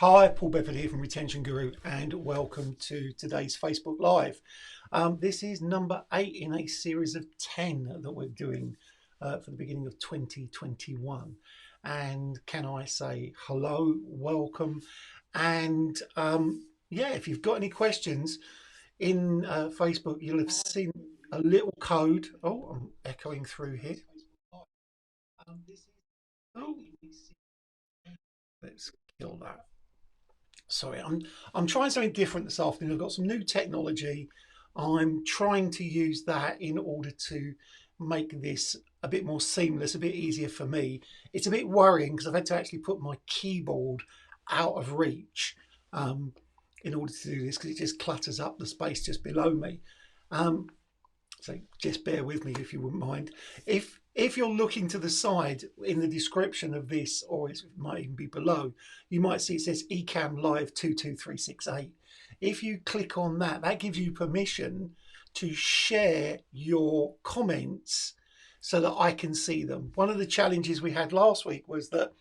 Hi, Paul Bedford here from Retention Guru, and welcome to today's Facebook Live. This is number 8 in a series of 10 that we're doing for the beginning of 2021. And can I say hello, welcome, and yeah, if you've got any questions in Facebook, you'll have seen a little code. Oh, I'm echoing through here. Oh, let's kill that. Sorry, I'm trying something different this afternoon. I've got some new technology. I'm trying to use that in order to make this a bit more seamless, a bit easier for me. It's a bit worrying because I've had to actually put my keyboard out of reach in order to do this because it just clutters up the space just below me. Um, so just bear with me if you wouldn't mind. If you're looking to the side in the description of this, or it might even be below, you might see it says ecamm.live 22368. If you click on that, that gives you permission to share your comments so that I can see them. One of the challenges we had last week was that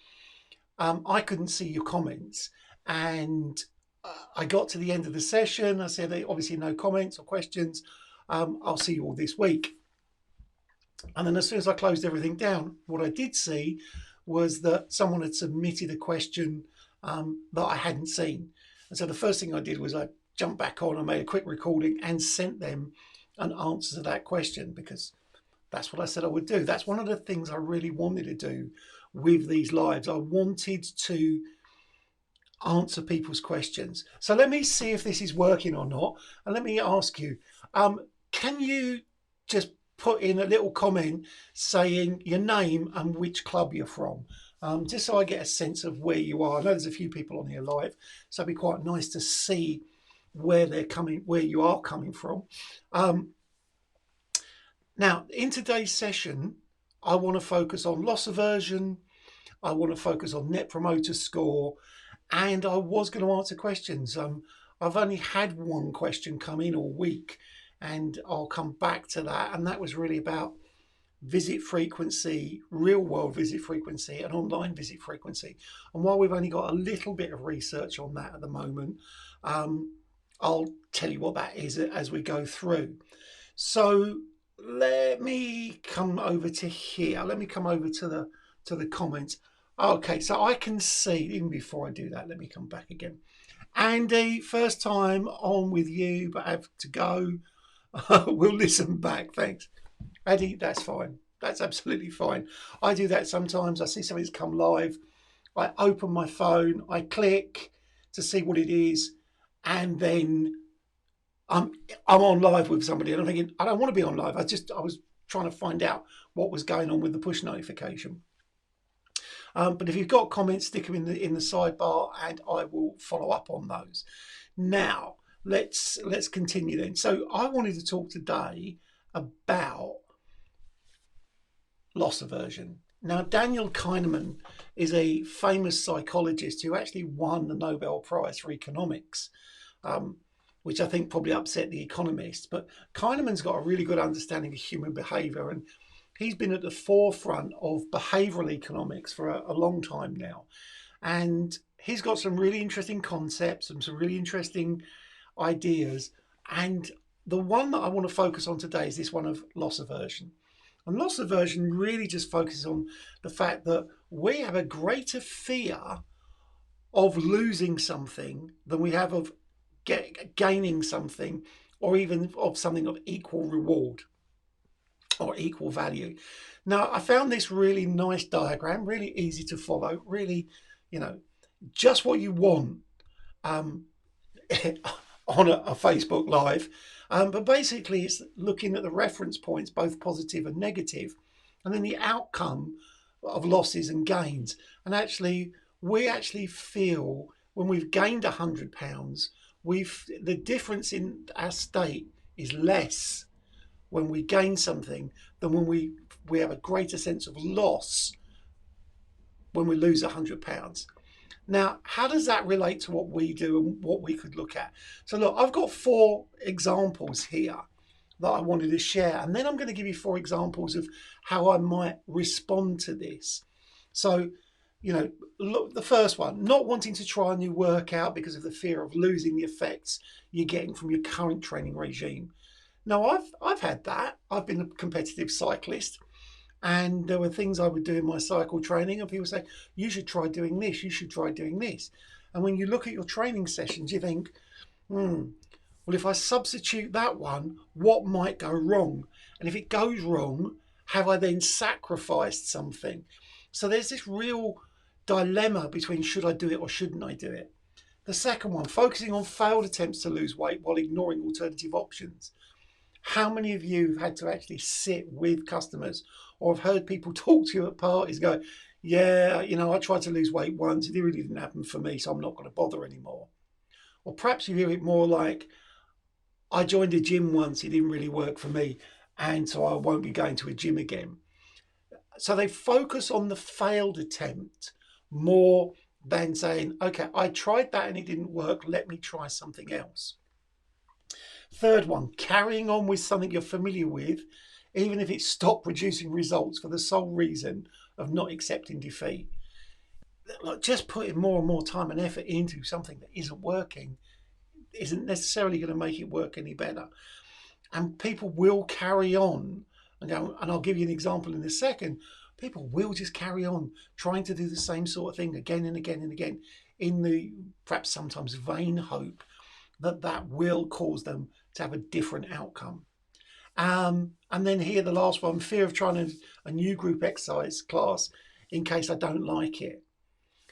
I couldn't see your comments, and I got to the end of the session. I said, obviously no comments or questions. I'll see you all this week. And then as soon as I closed everything down, what I did see was that someone had submitted a question that I hadn't seen. And so the first thing I did was I jumped back on and made a quick recording and sent them an answer to that question, because that's what I said I would do. That's one of the things I really wanted to do with these lives. I wanted to answer people's questions. So let me see if this is working or not. And let me ask you, can you just put in a little comment saying your name and which club you're from, just so I get a sense of where you are. I know there's a few people on here live, so it'd be quite nice to see where they're coming, where you are coming from. Now, in today's session, I want to focus on loss aversion. I want to focus on net promoter score, and I was going to answer questions. I've only had one question come in all week, and I'll come back to that. And that was really about visit frequency, real world visit frequency, and online visit frequency. And while we've only got a little bit of research on that at the moment, I'll tell you what that is as we go through. So let me come over to here. Let me come over to the comments. Okay, so I can see, even before I do that, let me come back again. Andy, first time on with you, but I have to go. We'll listen back. Thanks. Eddie, that's fine. That's absolutely fine. I do that sometimes. I see something's come live. I open my phone, I click to see what it is, and then I'm on live with somebody, and I'm thinking, I don't want to be on live. I was trying to find out what was going on with the push notification. But if you've got comments, stick them in the sidebar, and I will follow up on those. Now, let's continue then. So I wanted to talk today about loss aversion. Now, Daniel Kahneman is a famous psychologist who actually won the Nobel Prize for economics, which I think probably upset the economists. But Kahneman's got a really good understanding of human behavior, and he's been at the forefront of behavioral economics for a long time now. And he's got some really interesting concepts and some really interesting ideas. And the one that I want to focus on today is this one of loss aversion. And loss aversion really just focuses on the fact that we have a greater fear of losing something than we have of gaining something, or even of something of equal reward or equal value. Now, I found this really nice diagram, really easy to follow, really, just what you want on a Facebook Live. But basically, it's looking at the reference points, both positive and negative, and then the outcome of losses and gains. And actually, we actually feel when we've gained £100, the difference in our state is less when we gain something than when we have a greater sense of loss when we lose £100. Now, how does that relate to what we do and what we could look at? So look, I've got 4 examples here that I wanted to share, and then I'm going to give you 4 examples of how I might respond to this. So You know, look, the first one, not wanting to try a new workout because of the fear of losing the effects you're getting from your current training regime. Now, I've had that. I've been a competitive cyclist, and there were things I would do in my cycle training, and people say, you should try doing this, you should try doing this. And when you look at your training sessions, you think, well, if I substitute that one, what might go wrong? And if it goes wrong, have I then sacrificed something? So there's this real dilemma between should I do it or shouldn't I do it? The second one, focusing on failed attempts to lose weight while ignoring alternative options. How many of you have had to actually sit with customers or have heard people talk to you at parties go, yeah, you know, I tried to lose weight once, it really didn't happen for me, so I'm not going to bother anymore. Or perhaps you hear it more like, I joined a gym once, it didn't really work for me, and so I won't be going to a gym again. So they focus on the failed attempt more than saying, okay, I tried that and it didn't work, let me try something else. Third one, carrying on with something you're familiar with, even if it stopped producing results for the sole reason of not accepting defeat. Like just putting more and more time and effort into something that isn't working isn't necessarily going to make it work any better. And people will carry on. And I'll give you an example in a second. People will just carry on trying to do the same sort of thing again and again and again in the perhaps sometimes vain hope that that will cause them to have a different outcome. And then here, the last one, fear of trying a new group exercise class in case I don't like it.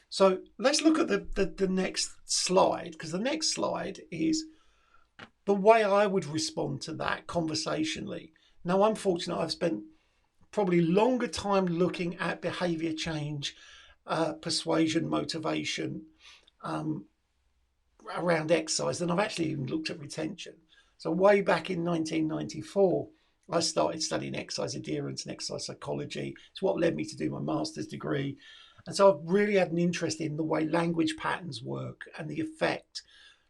So let's look at the next slide, because the next slide is the way I would respond to that conversationally. Now, I'm fortunate I've spent probably longer time looking at behaviour change, persuasion, motivation around exercise than I've actually even looked at retention. So way back in 1994, I started studying exercise adherence and exercise psychology. It's what led me to do my master's degree. And so I've really had an interest in the way language patterns work and the effect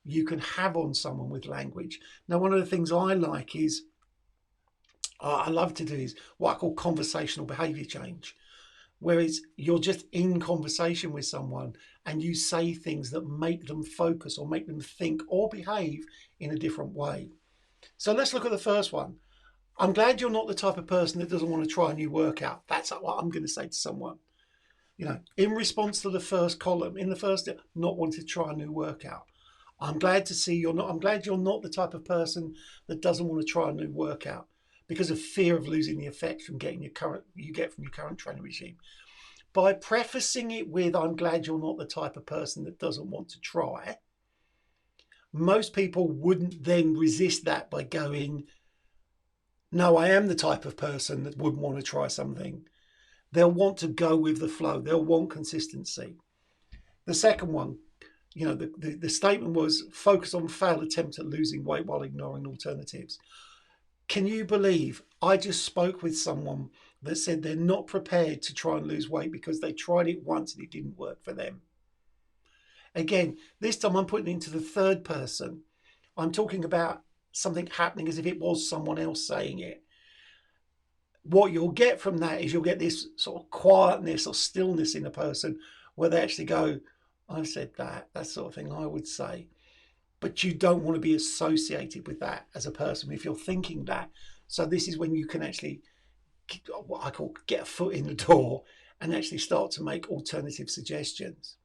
you can have on someone with language. Now, one of the things I like is, I love to do is what I call conversational behaviour change, whereas you're just in conversation with someone and you say things that make them focus or make them think or behave in a different way. So let's look at the first one. I'm glad you're not the type of person that doesn't want to try a new workout. That's what I'm going to say to someone. You know, in response to the first column, in the first step, not wanting to try a new workout. I'm glad to see I'm glad you're not the type of person that doesn't want to try a new workout because of fear of losing the effects from getting you get from your current training regime. By prefacing it with, I'm glad you're not the type of person that doesn't want to try, most people wouldn't then resist that by going, no, I am the type of person that wouldn't want to try something. They'll want to go with the flow. They'll want consistency. The second one, you know, the statement was focus on failed attempt at losing weight while ignoring alternatives. Can you believe I just spoke with someone that said they're not prepared to try and lose weight because they tried it once and it didn't work for them? Again, this time I'm putting it into the third person. I'm talking about something happening as if it was someone else saying it. What you'll get from that is you'll get this sort of quietness or stillness in a person where they actually go, I said that sort of thing I would say. But you don't want to be associated with that as a person if you're thinking that. So this is when you can actually, what I call, get a foot in the door and actually start to make alternative suggestions.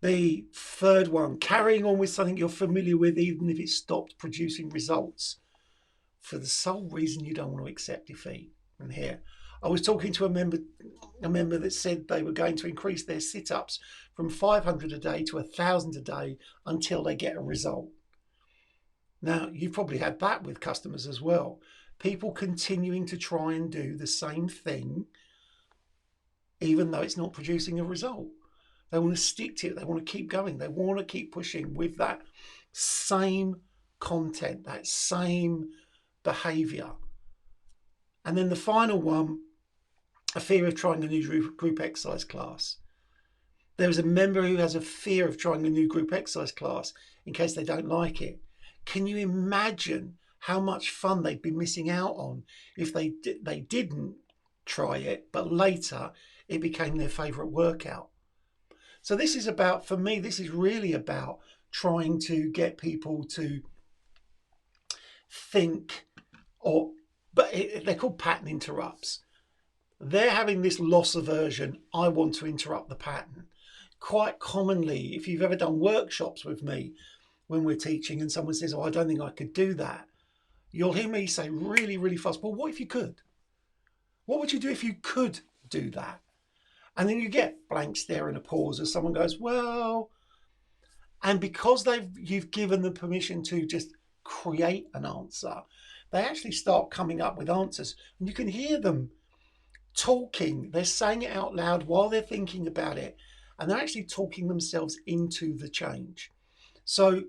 The third one, carrying on with something you're familiar with, even if it stopped producing results, for the sole reason you don't want to accept defeat. And here, I was talking to a member that said they were going to increase their sit-ups from 500 a day to 1,000 a day until they get a result. Now, you've probably had that with customers as well. People continuing to try and do the same thing, even though it's not producing a result. They want to stick to it. They want to keep going. They want to keep pushing with that same content, that same behavior. And then the final one, a fear of trying a new group exercise class. There is a member who has a fear of trying a new group exercise class in case they don't like it. Can you imagine how much fun they'd be missing out on if they didn't try it, but later it became their favourite workout. So this is about, for me, this is really about trying to get people to think, they're called pattern interrupts. They're having this loss aversion. I want to interrupt the pattern. Quite commonly, if you've ever done workshops with me when we're teaching and someone says, oh, I don't think I could do that, you'll hear me say really, really fast, well, what if you could? What would you do if you could do that? And then you get blank stare and a pause as someone goes, well, and because you've given them permission to just create an answer, they actually start coming up with answers. And you can hear them talking. They're saying it out loud while they're thinking about it. And they're actually talking themselves into the change. So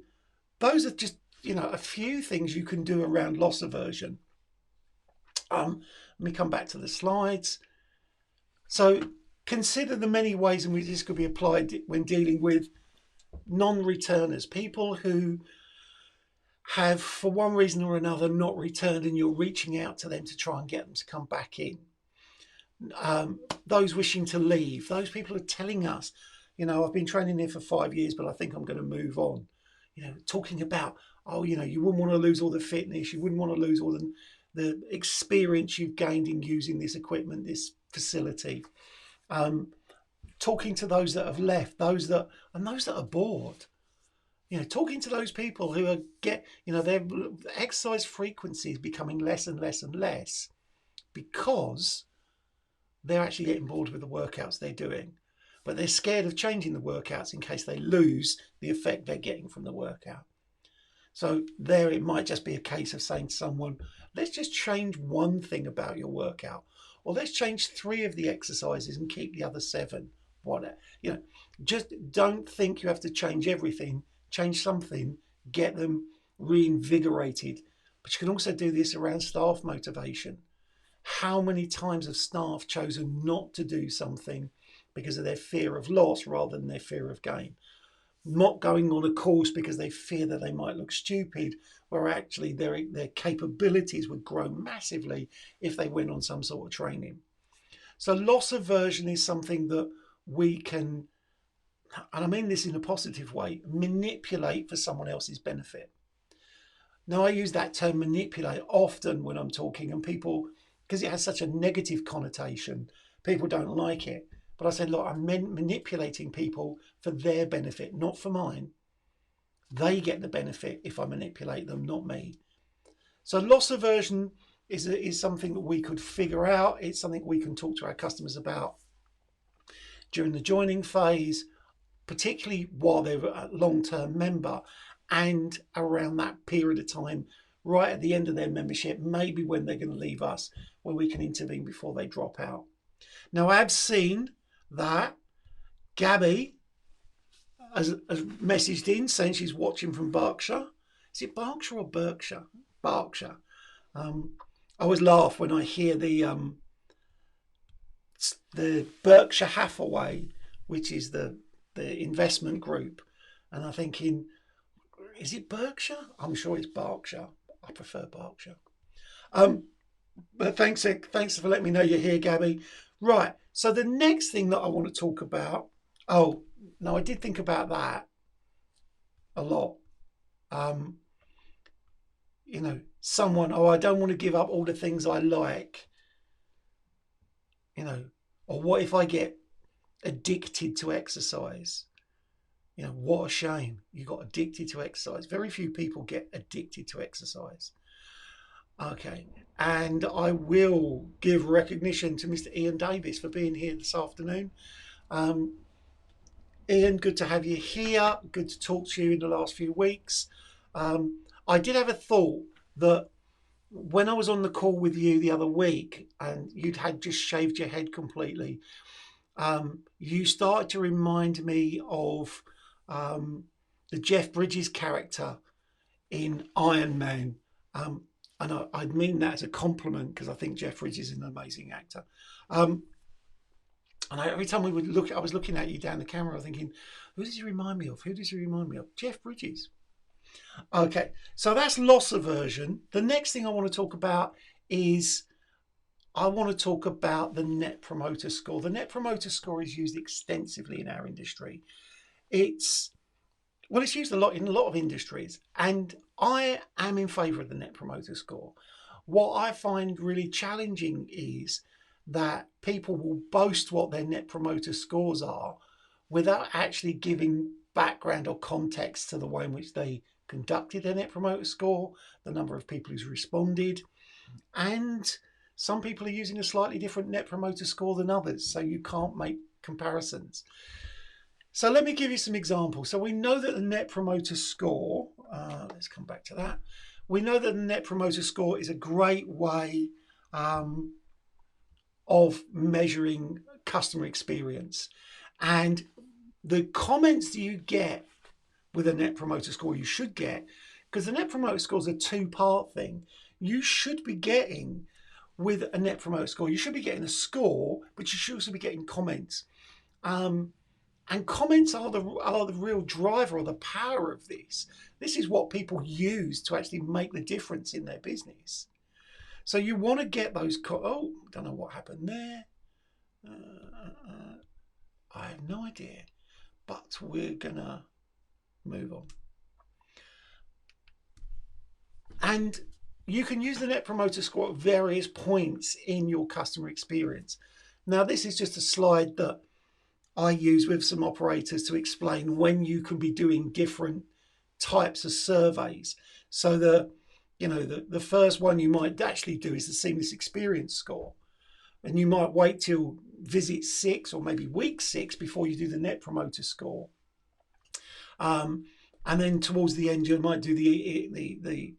those are just, a few things you can do around loss aversion. Let me come back to the slides. So consider the many ways in which this could be applied when dealing with non-returners, people who have, for one reason or another, not returned, and you're reaching out to them to try and get them to come back in. Those wishing to leave, those people are telling us, I've been training here for 5 years, but I think I'm going to move on. Talking about, you wouldn't want to lose all the fitness, you wouldn't want to lose all the experience you've gained in using this equipment, this facility. Talking to those that have left, those that are bored. Talking to those people who their exercise frequency is becoming less and less and less because they're actually getting bored with the workouts they're doing, but they're scared of changing the workouts in case they lose the effect they're getting from the workout. So there it might just be a case of saying to someone, let's just change one thing about your workout, or let's change 3 of the exercises and keep the other 7. Whatever. Just don't think you have to change everything. Change something, get them reinvigorated. But you can also do this around staff motivation. How many times have staff chosen not to do something because of their fear of loss rather than their fear of gain? Not going on a course because they fear that they might look stupid, where actually their capabilities would grow massively if they went on some sort of training. So loss aversion is something that we can, and I mean this in a positive way, manipulate for someone else's benefit. Now, I use that term manipulate often when I'm talking, and people, because it has such a negative connotation, people don't like it. But I said, look, I'm manipulating people for their benefit, not for mine. They get the benefit if I manipulate them, not me. So loss aversion is something that we could figure out. It's something we can talk to our customers about during the joining phase, particularly while they're a long-term member, and around that period of time, right at the end of their membership, maybe when they're going to leave us, where we can intervene before they drop out. Now, I've seen that Gabby has messaged in saying she's watching from Berkshire. Is it Berkshire or Berkshire? Berkshire. I always laugh when I hear the Berkshire Hathaway, which is the investment group, and I'm thinking, is it Berkshire? I'm sure it's Berkshire. I prefer Berkshire. But thanks for letting me know you're here, Gabby. Right. So the next thing that I want to talk about. Oh no, I did think about that a lot. Someone. Oh, I don't want to give up all the things I like. Or what if I get addicted to exercise? What a shame. You got addicted to exercise. Very few people get addicted to exercise. Okay. And I will give recognition to Mr. Ian Davis for being here this afternoon. Ian, good to have you here. Good to talk to you in the last few weeks. I did have a thought that when I was on the call with you the other week and you'd had just shaved your head completely, you started to remind me of the Jeff Bridges character in Iron Man. And I mean that as a compliment because I think Jeff Bridges is an amazing actor. And every time we would look, I was looking at you down the camera thinking, who does he remind me of? Who does he remind me of? Jeff Bridges. Okay, so that's loss aversion. The next thing I want to talk about is I want to talk about the Net Promoter Score. The Net Promoter Score is used extensively in our industry. It's used a lot in a lot of industries, and I am in favour of the Net Promoter Score. What I find really challenging is that people will boast what their Net Promoter Scores are without actually giving background or context to the way in which they conducted their Net Promoter Score, the number of people who's responded, and some people are using a slightly different Net Promoter Score than others, so you can't make comparisons. So let me give you some examples. So we know that the Net Promoter Score, let's come back to that. We know that the Net Promoter Score is a great way of measuring customer experience. And the comments that you get with a Net Promoter Score, you should get, because the Net Promoter Score is a two-part thing. You should be getting, with a Net Promoter Score, you should be getting a score, but you should also be getting comments. And comments are the real driver or the power of this. This is what people use to actually make the difference in their business. So you want to get those. Oh, don't know what happened there. I have no idea, but we're gonna move on. And you can use the Net Promoter Score at various points in your customer experience. Now, this is just a slide that I use with some operators to explain when you can be doing different types of surveys. So the first one you might actually do is the seamless experience score. And you might wait till visit 6 or maybe week 6 before you do the Net Promoter Score. And then towards the end, you might do the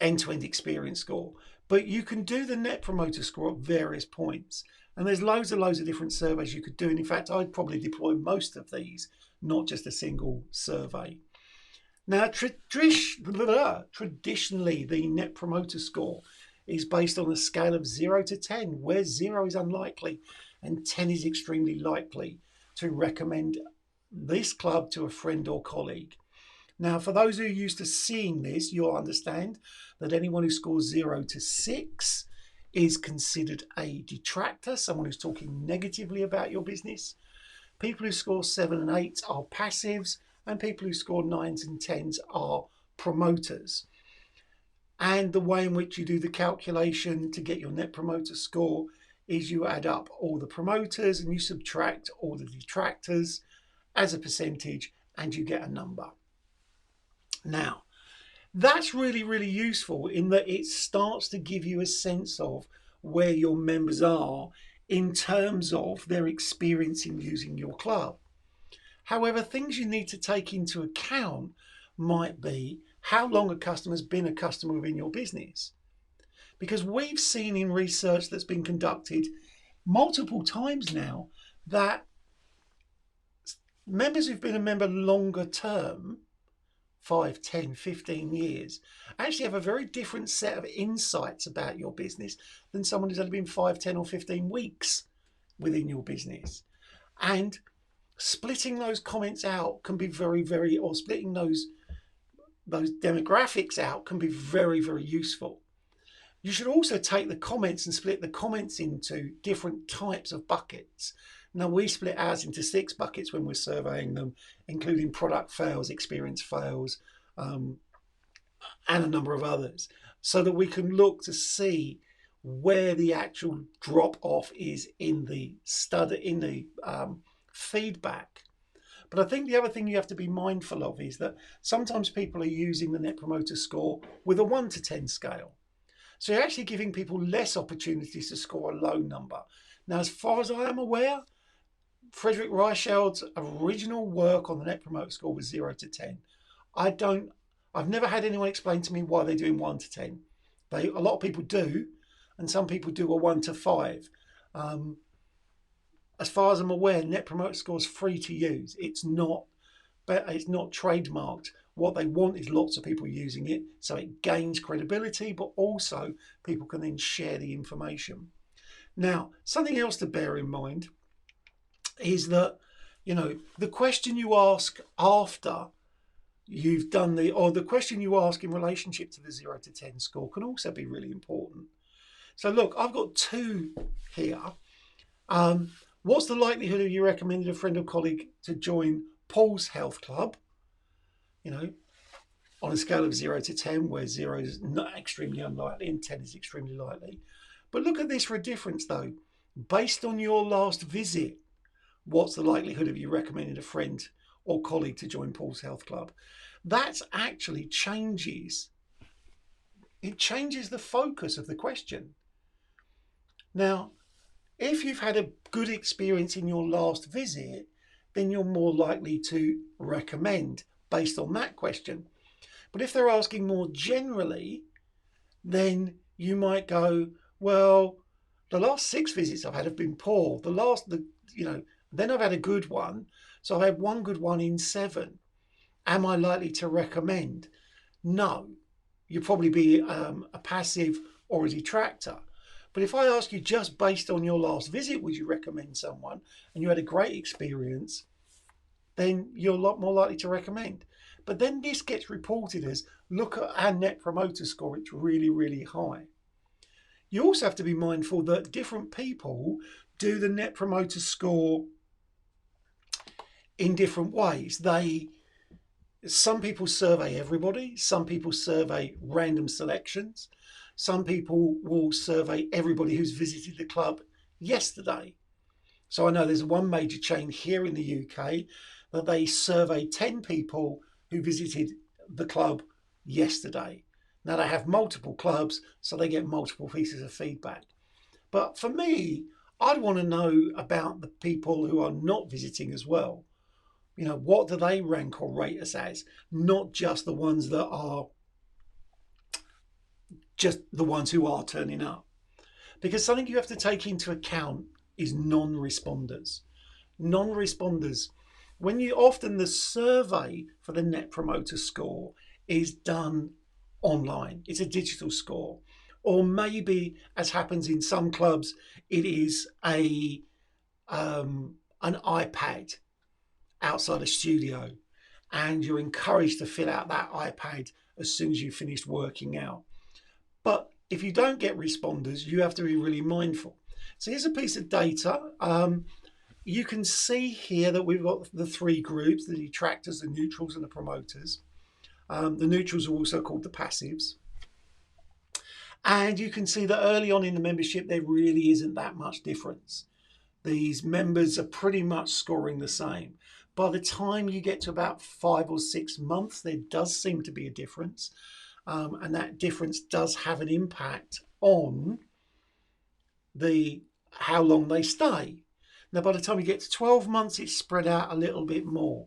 end-to-end experience score. But you can do the Net Promoter Score at various points. And there's loads of different surveys you could do. And in fact, I'd probably deploy most of these, not just a single survey. Now, traditionally, the Net Promoter Score is based on a scale of 0 to 10, where 0 is unlikely and 10 is extremely likely to recommend this club to a friend or colleague. Now, for those who are used to seeing this, you'll understand that anyone who scores 0 to 6 is considered a detractor, someone who's talking negatively about your business. People who score 7 and 8 are passives, and people who score 9s and 10s are promoters. And the way in which you do the calculation to get your Net Promoter Score is you add up all the promoters and you subtract all the detractors as a percentage, and you get a number. Now, that's really, really useful in that it starts to give you a sense of where your members are in terms of their experience in using your club. However, things you need to take into account might be how long a customer's been a customer within your business. Because we've seen in research that's been conducted multiple times now that members who've been a member longer term, 5, 10, 15 years, actually have a very different set of insights about your business than someone who's only been 5, 10 or 15 weeks within your business. And splitting those comments out can be or splitting those demographics out can be very, very useful. You should also take the comments and split the comments into different types of buckets. Now, we split ours into 6 buckets when we're surveying them, including product fails, experience fails, and a number of others, so that we can look to see where the actual drop off is in the feedback. But I think the other thing you have to be mindful of is that sometimes people are using the Net Promoter Score with a 1 to 10 scale. So you're actually giving people less opportunities to score a low number. Now, as far as I am aware, Frederick Reicheld's original work on the Net Promoter Score was 0 to 10. I've never had anyone explain to me why they're doing 1 to 10. A lot of people do, and some people do a 1 to 5. As far as I'm aware, Net Promoter Score is free to use. It's not trademarked. What they want is lots of people using it, so it gains credibility, but also people can then share the information. Now, something else to bear in mind is that, the question you ask after you've done the question you ask in relationship to the 0 to 10 score can also be really important. So look, I've got two here. What's the likelihood of you recommending a friend or colleague to join Paul's Health Club? You know, on a scale of 0 to 10, where 0 is not extremely unlikely and 10 is extremely likely. But look at this for a difference though. Based on your last visit, what's the likelihood of you recommending a friend or colleague to join Paul's Health Club? That actually changes. It changes the focus of the question. Now, if you've had a good experience in your last visit, then you're more likely to recommend based on that question. But if they're asking more generally, then you might go, well, the last 6 visits I've had have been poor. Then I've had a good one. So I've had one good one in 7. Am I likely to recommend? No. You'll probably be a passive or a detractor. But if I ask you just based on your last visit, would you recommend someone, and you had a great experience, then you're a lot more likely to recommend. But then this gets reported as, look at our net promoter score, it's really, really high. You also have to be mindful that different people do the net promoter score in different ways. Some people survey everybody, some people survey random selections, some people will survey everybody who's visited the club yesterday. So I know there's one major chain here in the UK that they survey 10 people who visited the club yesterday. Now they have multiple clubs, so they get multiple pieces of feedback. But for me, I'd want to know about the people who are not visiting as well. You know, what do they rank or rate us as? Not just the ones that are just the ones who are turning up. Because something you have to take into account is non-responders. Non-responders, often the survey for the net promoter score is done online. It's a digital score. Or maybe, as happens in some clubs, it is an iPad outside a studio, and you're encouraged to fill out that iPad as soon as you've finished working out. But if you don't get responders, you have to be really mindful. So here's a piece of data. You can see here that we've got the 3 groups, the detractors, the neutrals, and the promoters. The neutrals are also called the passives. And you can see that early on in the membership, there really isn't that much difference. These members are pretty much scoring the same. By the time you get to about 5 or 6 months, there does seem to be a difference. And that difference does have an impact on how long they stay. Now, by the time you get to 12 months, it's spread out a little bit more.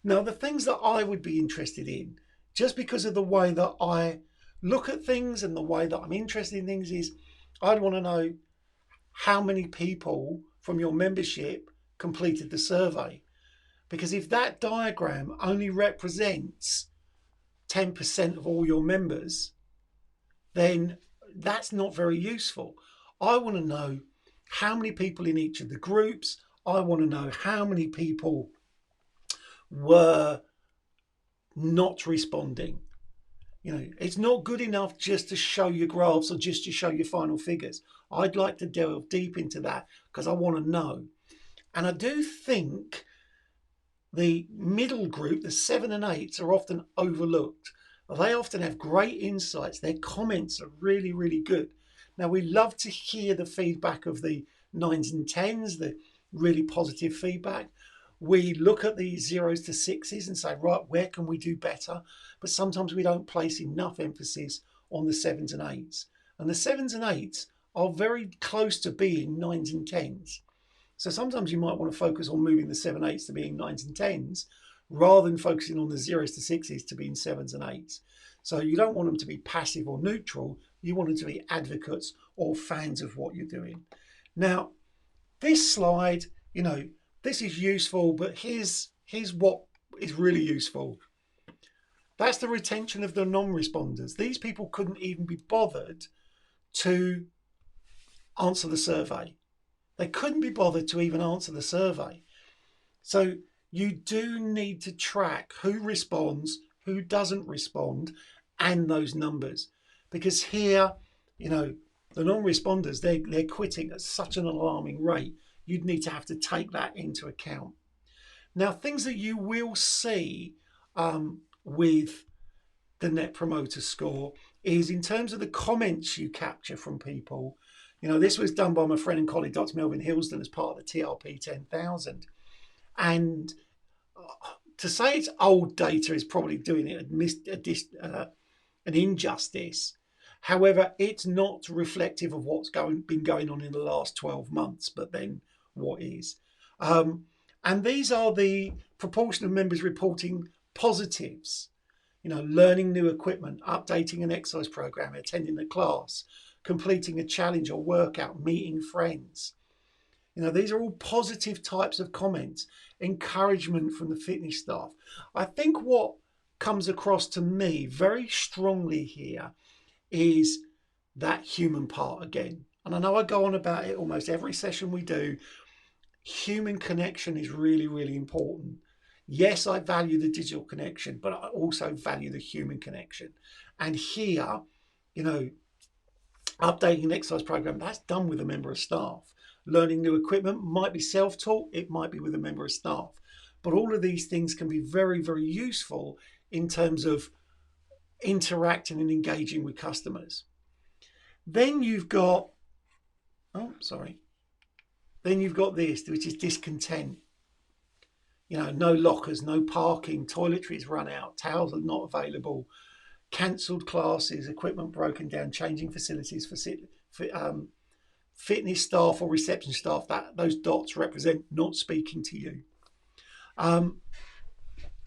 Now, the things that I would be interested in, just because of the way that I look at things and the way that I'm interested in things, is I'd want to know how many people from your membership completed the survey. Because if that diagram only represents 10% of all your members, then that's not very useful. I want to know how many people in each of the groups. I want to know how many people were not responding. You know, it's not good enough just to show your graphs or just to show your final figures. I'd like to delve deep into that because I want to know. And I do think the middle group, the 7 and 8s, are often overlooked. They often have great insights. Their comments are really, really good. Now, we love to hear the feedback of the 9s and 10s, the really positive feedback. We look at the 0s to 6s and say, right, where can we do better? But sometimes we don't place enough emphasis on the 7s and 8s. And the 7s and 8s are very close to being 9s and 10s. So sometimes you might want to focus on moving the 7 8s to being 9s and 10s rather than focusing on the 0s to 6s to being 7s and 8s. So you don't want them to be passive or neutral. You want them to be advocates or fans of what you're doing. Now, this slide, you know, this is useful, but here's what is really useful. That's the retention of the non-responders. These people couldn't even be bothered to answer the survey. They couldn't be bothered to even answer the survey. So you do need to track who responds, who doesn't respond, and those numbers. Because here, you know, The non-responders, they're quitting at such an alarming rate. You'd need to have to take that into account. Now, things that you will see with the Net Promoter Score is in terms of the comments you capture from people. This was done by my friend and colleague, Dr. Melvin Hilsden, as part of the TRP 10,000. And to say it's old data is probably doing it an injustice. However, it's not reflective of what's been going on in the last 12 months, but then what is. And these are the proportion of members reporting positives. Learning new equipment, updating an exercise program, attending a class, completing a challenge or workout, meeting friends. These are all positive types of comments, encouragement from the fitness staff. I think what comes across to me very strongly here is that human part again. And I know I go on about it almost every session we do. Human connection is really, really important. Yes, I value the digital connection, but I also value the human connection. And here, updating an exercise program, that's done with a member of staff. Learning new equipment might be self-taught, it might be with a member of staff. But all of these things can be very, very useful in terms of interacting and engaging with customers. Then you've got, Then you've got this, which is discontent. No lockers, no parking, toiletries run out, towels are not available, cancelled classes, equipment broken down, changing facilities for fitness staff or reception staff. Those dots represent not speaking to you.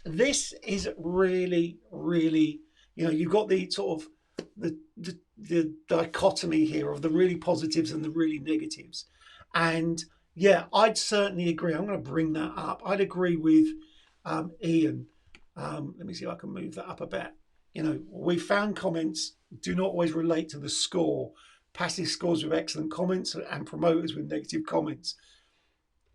This is really, really, you've got the sort of the dichotomy here of the really positives and the really negatives. And yeah, I'd certainly agree. I'm going to bring that up. I'd agree with Ian. Let me see if I can move that up a bit. We found comments do not always relate to the score. Passive scores with excellent comments and promoters with negative comments.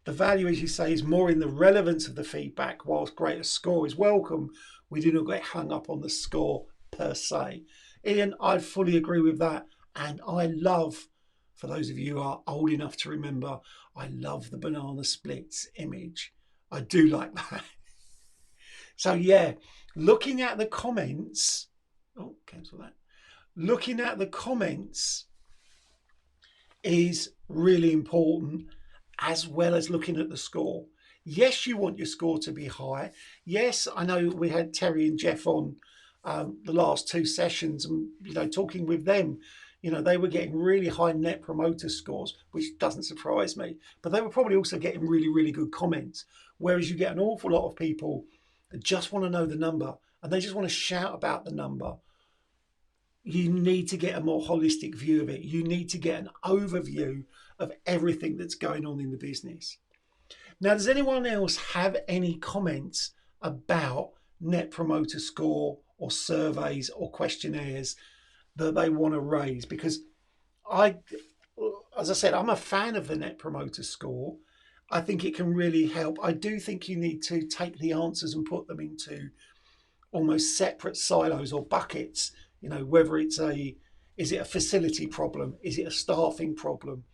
The value, as you say, is more in the relevance of the feedback. Whilst greater score is welcome, we do not get hung up on the score per se. Ian, I fully agree with that. And I love, for those of you who are old enough to remember, I love the banana splits image. I do like that. So yeah, looking at the comments, cancel that. Looking at the comments is really important, as well as looking at the score. Yes, you want your score to be high. Yes, I know we had Terry and Jeff on the last two sessions, and talking with them, they were getting really high net promoter scores, which doesn't surprise me. But they were probably also getting really, really good comments. Whereas you get an awful lot of people that just want to know the number and they just want to shout about the number. You need to get a more holistic view of it. You need to get an overview of everything that's going on in the business. Now, does anyone else have any comments about net promoter score or surveys or questionnaires that they want to raise? Because as I said, I'm a fan of the net promoter score. I think it can really help. I do think you need to take the answers and put them into almost separate silos or buckets. Whether is it a facility problem? Is it a staffing problem?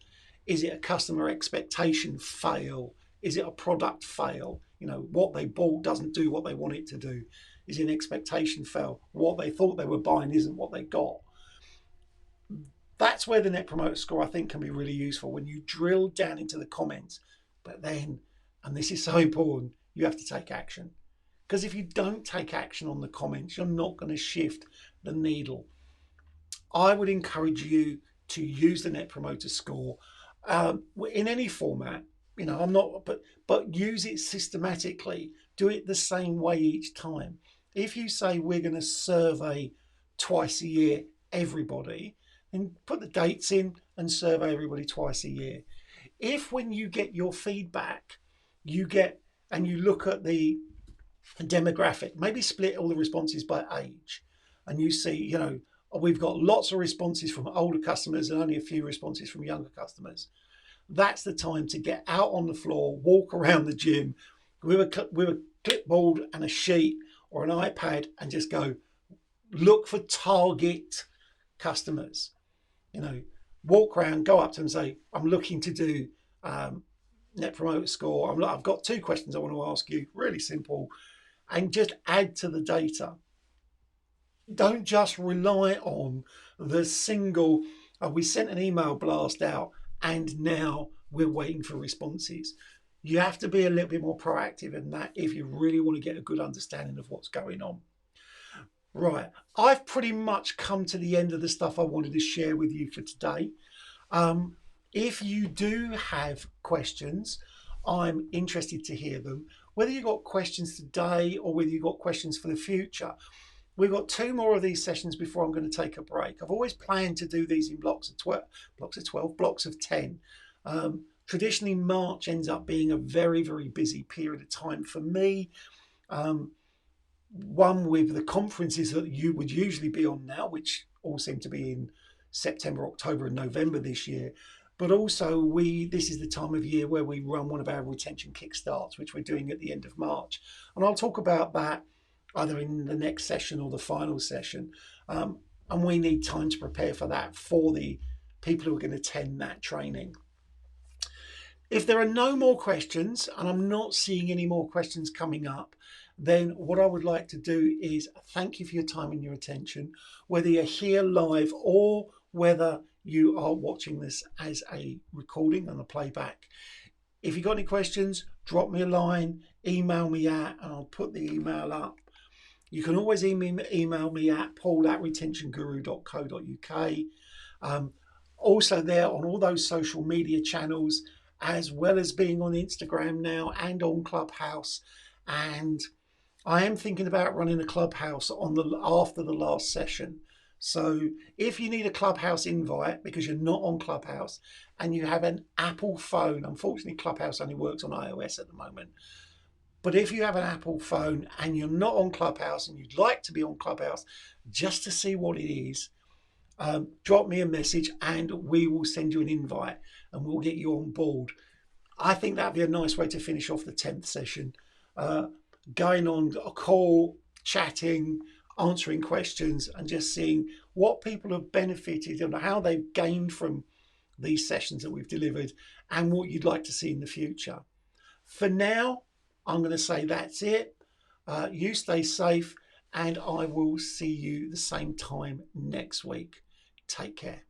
Is it a customer expectation fail? Is it a product fail? What they bought doesn't do what they want it to do. Is it an expectation fail? What they thought they were buying isn't what they got. That's where the Net Promoter Score, I think, can be really useful when you drill down into the comments. But then, and this is so important, you have to take action. Because if you don't take action on the comments, you're not going to shift the needle. I would encourage you to use the Net Promoter Score in any format. I'm not, but use it systematically. Do it the same way each time. If you say we're going to survey twice a year everybody, then put the dates in and survey everybody twice a year. If when you get your feedback, you look at the demographic, maybe split all the responses by age, and you see, we've got lots of responses from older customers and only a few responses from younger customers. That's the time to get out on the floor, walk around the gym with a clipboard and a sheet or an iPad and just go look for target customers. walk around, go up to them and say, I'm looking to do Net Promoter Score. I've got 2 questions I want to ask you, really simple, and just add to the data. Don't just rely on the single, we sent an email blast out and now we're waiting for responses. You have to be a little bit more proactive in that if you really want to get a good understanding of what's going on. Right, I've pretty much come to the end of the stuff I wanted to share with you for today. If you do have questions, I'm interested to hear them. Whether you've got questions today or whether you've got questions for the future, we've got 2 more of these sessions before I'm going to take a break. I've always planned to do these in blocks of 12, blocks of 10. Traditionally, March ends up being a very, very busy period of time for me. One with the conferences that you would usually be on now, which all seem to be in September, October, and November this year. But also, this is the time of year where we run one of our retention kickstarts, which we're doing at the end of March. And I'll talk about that either in the next session or the final session. And we need time to prepare for that for the people who are going to attend that training. If there are no more questions, and I'm not seeing any more questions coming up, then what I would like to do is thank you for your time and your attention, whether you're here live or whether you are watching this as a recording and a playback. If you've got any questions, drop me a line, email me and I'll put the email up. You can always email me at paul@retentionguru.co.uk. Also there on all those social media channels, as well as being on Instagram now and on Clubhouse. And I am thinking about running a Clubhouse after the last session. So if you need a Clubhouse invite because you're not on Clubhouse and you have an Apple phone, unfortunately Clubhouse only works on iOS at the moment. But if you have an Apple phone and you're not on Clubhouse and you'd like to be on Clubhouse just to see what it is, drop me a message and we will send you an invite and we'll get you on board. I think that'd be a nice way to finish off the 10th session. Going on a call, chatting, answering questions and just seeing what people have benefited and how they've gained from these sessions that we've delivered and what you'd like to see in the future. For now, I'm going to say that's it. You stay safe and I will see you the same time next week. Take care.